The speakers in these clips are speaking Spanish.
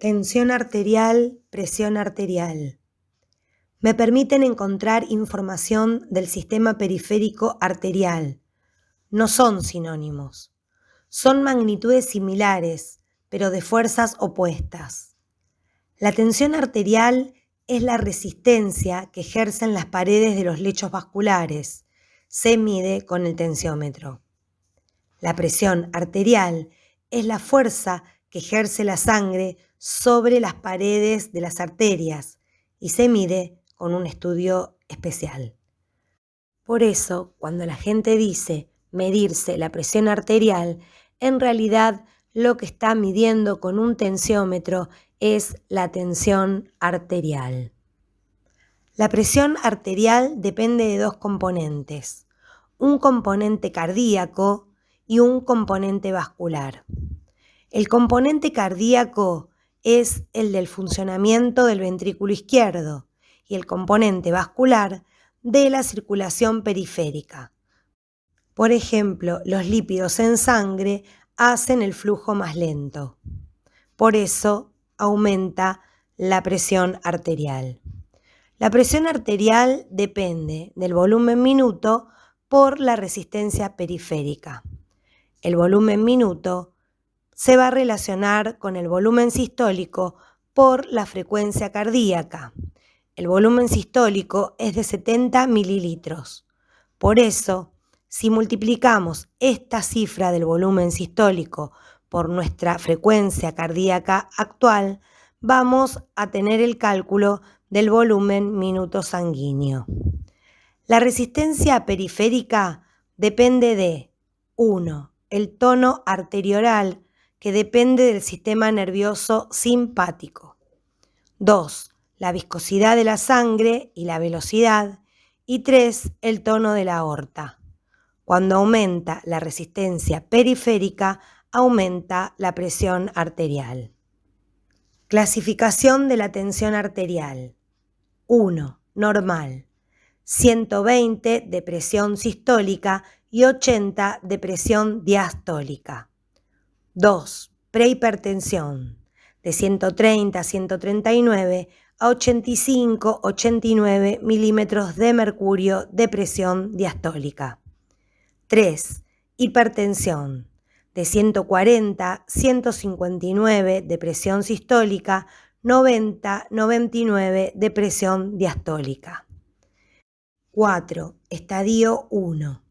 Tensión arterial, presión arterial. Me permiten encontrar información del sistema periférico arterial. No son sinónimos. Son magnitudes similares, pero de fuerzas opuestas. La tensión arterial es la resistencia que ejercen las paredes de los lechos vasculares. Se mide con el tensiómetro. La presión arterial es la fuerza que ejerce la sangre sobre las paredes de las arterias y se mide con un estudio especial. Por eso, cuando la gente dice medirse la presión arterial, en realidad lo que está midiendo con un tensiómetro es la tensión arterial. La presión arterial depende de dos componentes, un componente cardíaco y un componente vascular. El componente cardíaco es el del funcionamiento del ventrículo izquierdo y el componente vascular de la circulación periférica. Por ejemplo, los lípidos en sangre hacen el flujo más lento. Por eso aumenta la presión arterial. La presión arterial depende del volumen minuto por la resistencia periférica. El volumen minuto se va a relacionar con el volumen sistólico por la frecuencia cardíaca. El volumen sistólico es de 70 mililitros. Por eso, si multiplicamos esta cifra del volumen sistólico por nuestra frecuencia cardíaca actual, vamos a tener el cálculo del volumen minuto sanguíneo. La resistencia periférica depende de 1. El tono arterioral, que depende del sistema nervioso simpático. 2. La viscosidad de la sangre y la velocidad. Y 3. El tono de la aorta. Cuando aumenta la resistencia periférica, aumenta la presión arterial. Clasificación de la tensión arterial. 1. Normal. 120 de presión sistólica y 80 de presión diastólica. 2. Prehipertensión. De 130 a 139 a 85-89 milímetros de mercurio de presión diastólica. 3. Hipertensión. De 140 a 159 de presión sistólica, 90-99 de presión diastólica. 4. Estadio 1.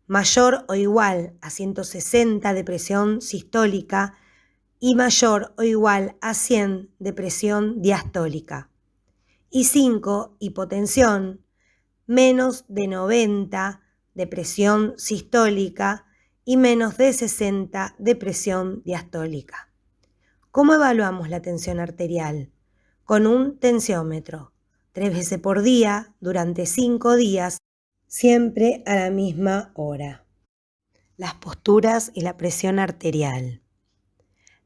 Mayor o igual a 160 de presión sistólica y mayor o igual a 100 de presión diastólica. Y 5. Hipotensión, menos de 90 de presión sistólica y menos de 60 de presión diastólica. ¿Cómo evaluamos la tensión arterial? Con un tensiómetro, 3 veces por día, durante 5 días, siempre a la misma hora. Las posturas y la presión arterial.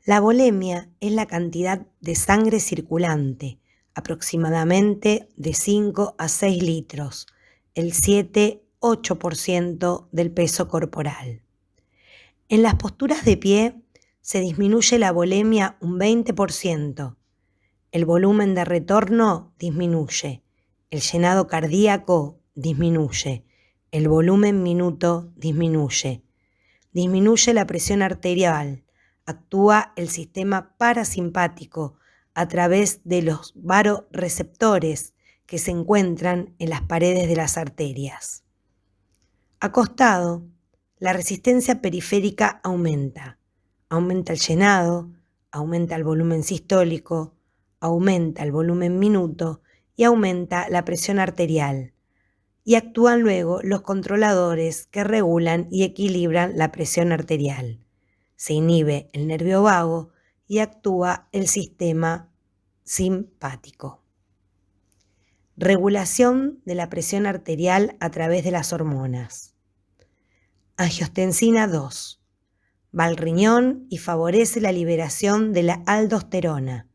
La volemia es la cantidad de sangre circulante, aproximadamente de 5 a 6 litros, el 7-8% del peso corporal. En las posturas de pie se disminuye la volemia un 20%. El volumen de retorno disminuye, el llenado cardíaco disminuye, el volumen minuto disminuye. Disminuye la presión arterial, actúa el sistema parasimpático a través de los vasoreceptores que se encuentran en las paredes de las arterias. Acostado, la resistencia periférica aumenta el llenado, aumenta el volumen sistólico, aumenta el volumen minuto y aumenta la presión arterial. Y actúan luego los controladores que regulan y equilibran la presión arterial. Se inhibe el nervio vago y actúa el sistema simpático. Regulación de la presión arterial a través de las hormonas. Angiotensina 2. Va al riñón y favorece la liberación de la aldosterona.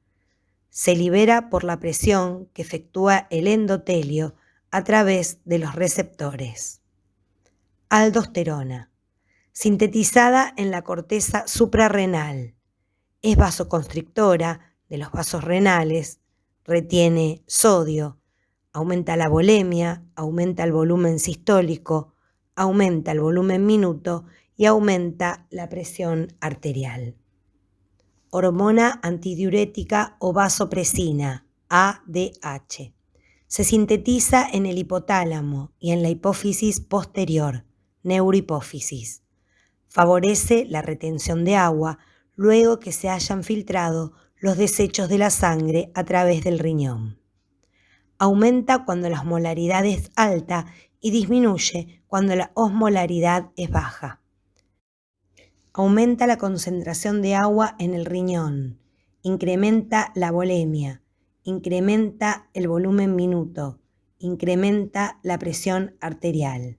Se libera por la presión que efectúa el endotelio a través de los receptores. Aldosterona, sintetizada en la corteza suprarrenal. Es vasoconstrictora, de los vasos renales, retiene sodio, aumenta la volemia, aumenta el volumen sistólico, aumenta el volumen minuto y aumenta la presión arterial. Hormona antidiurética o vasopresina, ADH. Se sintetiza en el hipotálamo y en la hipófisis posterior, neurohipófisis. Favorece la retención de agua luego que se hayan filtrado los desechos de la sangre a través del riñón. Aumenta cuando la osmolaridad es alta y disminuye cuando la osmolaridad es baja. Aumenta la concentración de agua en el riñón, incrementa la volemia, incrementa el volumen minuto, incrementa la presión arterial.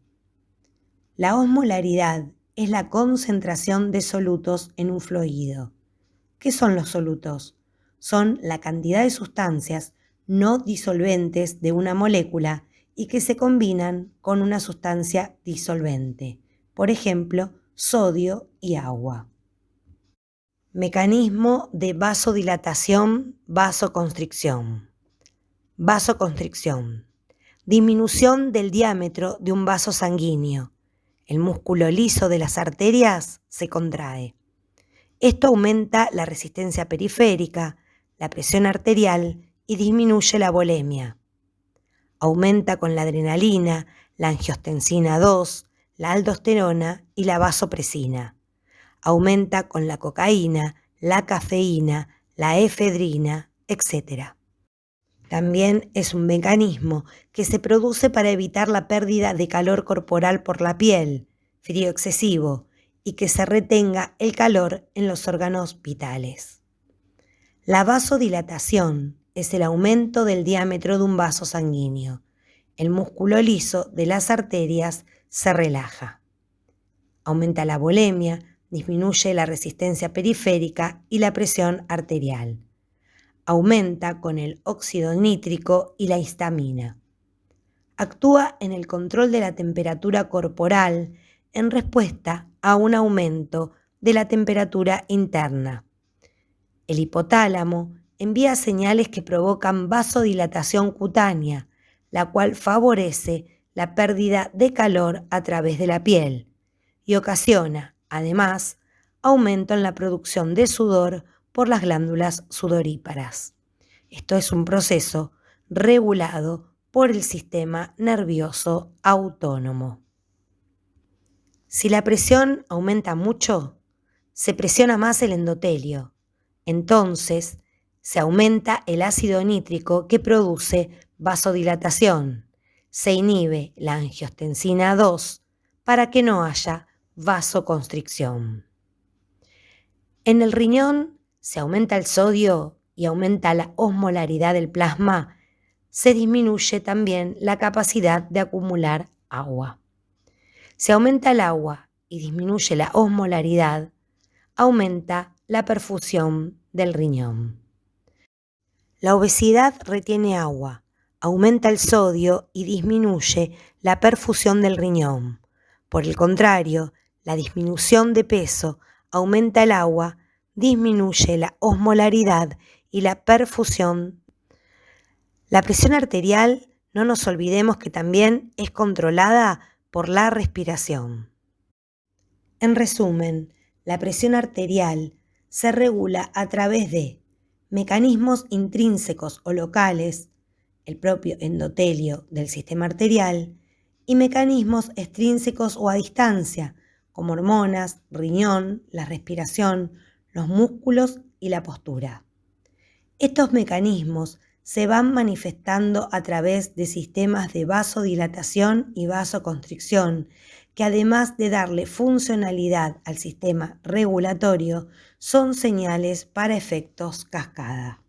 La osmolaridad es la concentración de solutos en un fluido. ¿Qué son los solutos? Son la cantidad de sustancias no disolventes de una molécula y que se combinan con una sustancia disolvente, por ejemplo, sodio y agua. Mecanismo de vasodilatación, vasoconstricción. Vasoconstricción. Disminución del diámetro de un vaso sanguíneo. El músculo liso de las arterias se contrae. Esto aumenta la resistencia periférica, la presión arterial y disminuye la volemia. Aumenta con la adrenalina, la angiotensina 2, la aldosterona y la vasopresina. Aumenta con la cocaína, la cafeína, la efedrina, etc. También es un mecanismo que se produce para evitar la pérdida de calor corporal por la piel, frío excesivo, y que se retenga el calor en los órganos vitales. La vasodilatación es el aumento del diámetro de un vaso sanguíneo. El músculo liso de las arterias se relaja. Aumenta la volemia, disminuye la resistencia periférica y la presión arterial. Aumenta con el óxido nítrico y la histamina. Actúa en el control de la temperatura corporal en respuesta a un aumento de la temperatura interna. El hipotálamo envía señales que provocan vasodilatación cutánea, la cual favorece la pérdida de calor a través de la piel y ocasiona, además, aumento en la producción de sudor por las glándulas sudoríparas. Esto es un proceso regulado por el sistema nervioso autónomo. Si la presión aumenta mucho, se presiona más el endotelio. Entonces, se aumenta el ácido nítrico que produce vasodilatación. Se inhibe la angiotensina 2 para que no haya vasoconstricción. En el riñón se aumenta el sodio y aumenta la osmolaridad del plasma. Se disminuye también la capacidad de acumular agua. Si aumenta el agua y disminuye la osmolaridad, aumenta la perfusión del riñón. La obesidad retiene agua, aumenta el sodio y disminuye la perfusión del riñón. Por el contrario, la disminución de peso aumenta el agua, disminuye la osmolaridad y la perfusión. La presión arterial, no nos olvidemos que también es controlada por la respiración. En resumen, la presión arterial se regula a través de mecanismos intrínsecos o locales, el propio endotelio del sistema arterial, y mecanismos extrínsecos o a distancia, como hormonas, riñón, la respiración, los músculos y la postura. Estos mecanismos se van manifestando a través de sistemas de vasodilatación y vasoconstricción, que además de darle funcionalidad al sistema regulatorio, son señales para efectos cascada.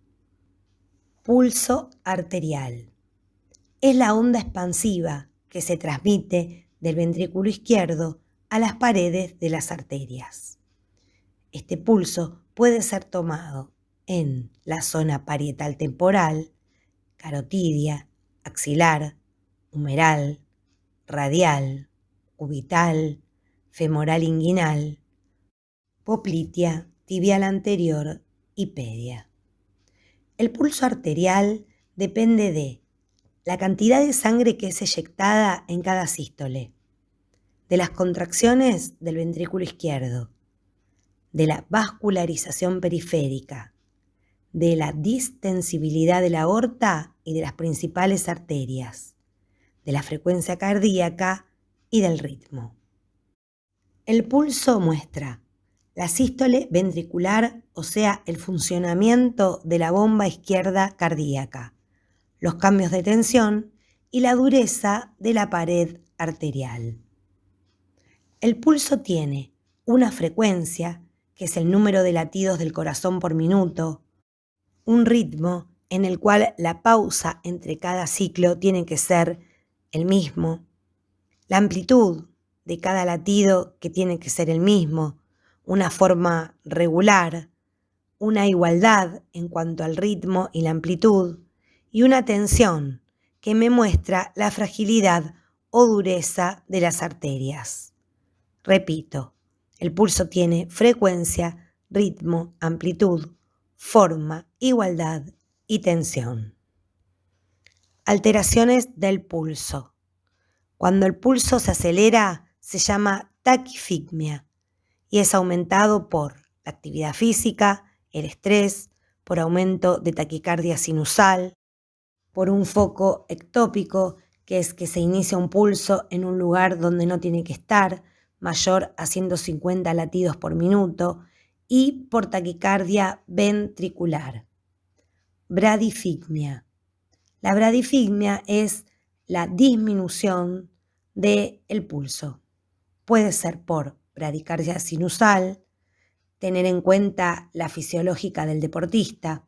Pulso arterial. Es la onda expansiva que se transmite del ventrículo izquierdo a las paredes de las arterias. Este pulso puede ser tomado en la zona parietal temporal, carotidia, axilar, humeral, radial, cubital, femoral inguinal, poplitea, tibial anterior y pedia. El pulso arterial depende de la cantidad de sangre que es eyectada en cada sístole, de las contracciones del ventrículo izquierdo, de la vascularización periférica, de la distensibilidad de la aorta y de las principales arterias, de la frecuencia cardíaca y del ritmo. El pulso muestra la sístole ventricular, o sea, el funcionamiento de la bomba izquierda cardíaca, los cambios de tensión y la dureza de la pared arterial. El pulso tiene una frecuencia, que es el número de latidos del corazón por minuto, un ritmo en el cual la pausa entre cada ciclo tiene que ser el mismo, la amplitud de cada latido que tiene que ser el mismo, una forma regular, una igualdad en cuanto al ritmo y la amplitud, y una tensión que me muestra la fragilidad o dureza de las arterias. Repito, el pulso tiene frecuencia, ritmo, amplitud, forma, igualdad y tensión. Alteraciones del pulso. Cuando el pulso se acelera, se llama taquifigmia y es aumentado por la actividad física, el estrés, por aumento de taquicardia sinusal, por un foco ectópico, que es que se inicia un pulso en un lugar donde no tiene que estar, mayor a 150 latidos por minuto, y por taquicardia ventricular. Bradifigmia. La bradifigmia es la disminución del pulso. Puede ser por bradicardia sinusal, tener en cuenta la fisiológica del deportista,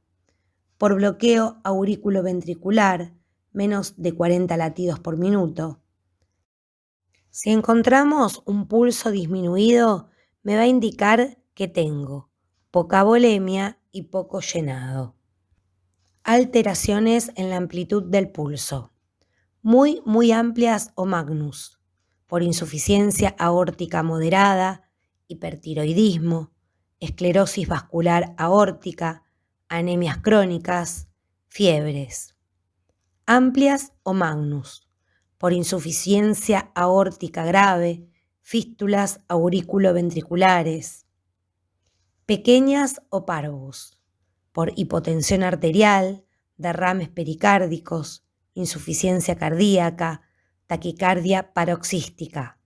por bloqueo auriculoventricular, menos de 40 latidos por minuto. Si encontramos un pulso disminuido, me va a indicar que tengo poca volemia y poco llenado. Alteraciones en la amplitud del pulso, muy amplias o magnus, por insuficiencia aórtica moderada, hipertiroidismo, esclerosis vascular aórtica, anemias crónicas, fiebres. Amplias o magnus, por insuficiencia aórtica grave, fístulas auriculoventriculares. Pequeñas o parvus, por hipotensión arterial, derrames pericárdicos, insuficiencia cardíaca, taquicardia paroxística.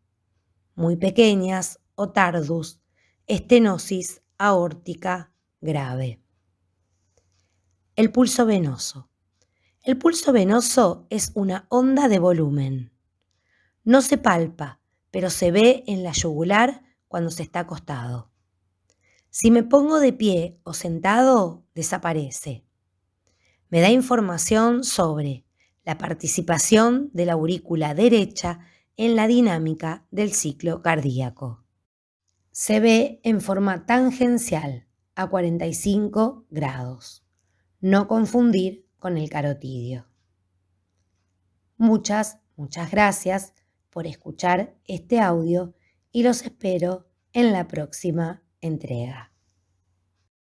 Muy pequeñas o tardus, estenosis aórtica grave. El pulso venoso. El pulso venoso es una onda de volumen. No se palpa, pero se ve en la yugular cuando se está acostado. Si me pongo de pie o sentado, desaparece. Me da información sobre la participación de la aurícula derecha en la dinámica del ciclo cardíaco. Se ve en forma tangencial a 45 grados. No confundir con el carotidio. Muchas gracias por escuchar este audio y los espero en la próxima entrega.